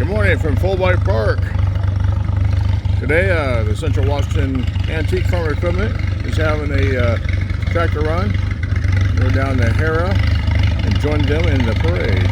Good morning from Fulbright Park. Today, the Central Washington Antique Farm Equipment is having a tractor run. We're down to Harrah and join them in the parade.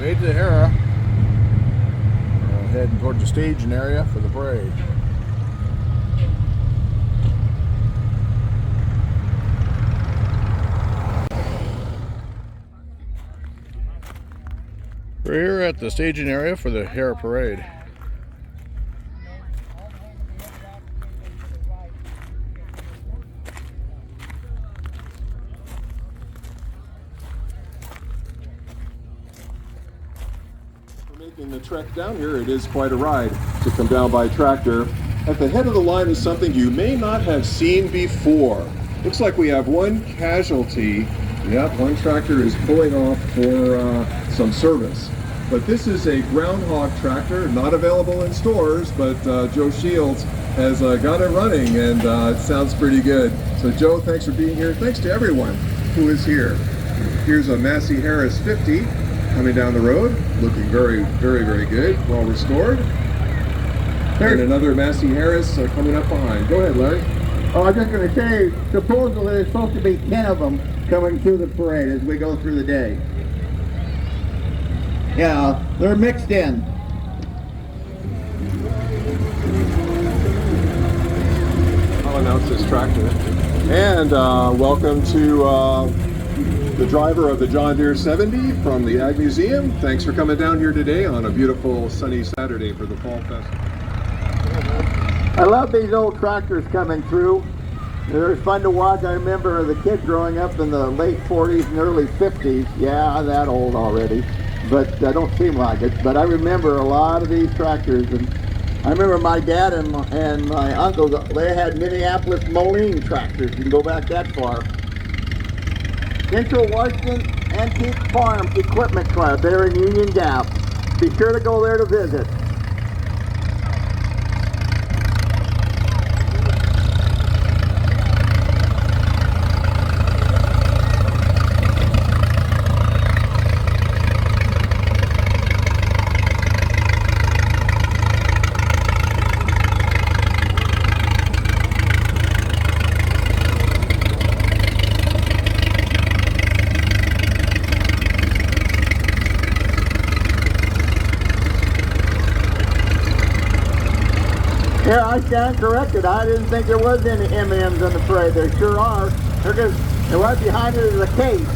Made to Harrah, heading toward the staging area for the parade. We're here at the staging area for the Harrah parade. Making the trek down here, it is quite a ride to come down by tractor. At the head of the line is something you may not have seen before. Looks like we have one casualty. Yep, one tractor is pulling off for some service. But this is a groundhog tractor, not available in stores, but Joe Shields has got it running, and it sounds pretty good. So Joe, thanks for being here. Thanks to everyone who is here. Here's a Massey Harris 50. Coming down the road, looking very, very, very good, well restored. And another Massey Harris coming up behind. Go ahead, Larry. Oh, I was just going to say, supposedly there's supposed to be 10 of them coming through the parade as we go through the day. Yeah, they're mixed in. I'll announce this tractor. And welcome to the driver of the John Deere 70 from the Ag Museum. Thanks for coming down here today on a beautiful sunny Saturday for the Fall Festival. I love these old tractors coming through. They're fun to watch. I remember the kid growing up in the late 40s and early 50s. Yeah, I'm that old already, but I don't seem like it. But I remember a lot of these tractors, and I remember my dad and my uncle, they had Minneapolis Moline tractors. You can go back that far. Central Washington Antique Farm Equipment Club there in Union Gap. Be sure to go there to visit. Yeah, I stand corrected. I didn't think there was any M&Ms in the parade. There sure are. They're just, and right behind it is a case.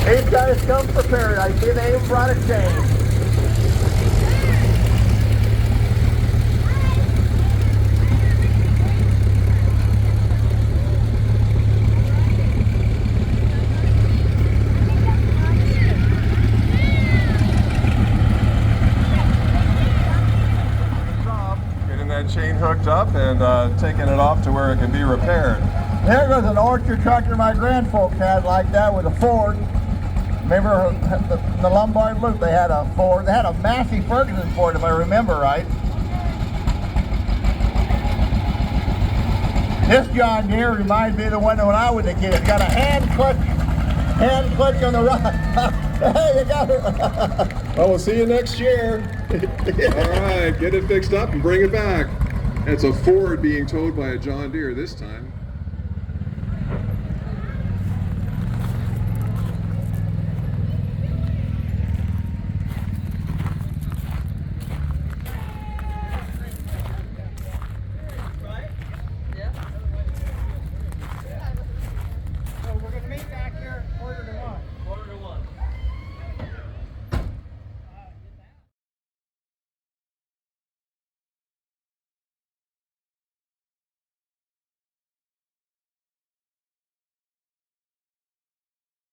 These guys come prepared. I see they even brought a chain. Getting that chain hooked up and taking it off to where it can be repaired. There goes an orchard tractor my grandfolks had like that with a Ford. Remember the Lombard Loop, they had a Ford. They had a Massey Ferguson Ford, if I remember right. This John Deere reminds me of the one when I was a kid. It's got a hand clutch on the right. Hey, you got it. Well, we'll see you next year. All right, get it fixed up and bring it back. It's a Ford being towed by a John Deere this time.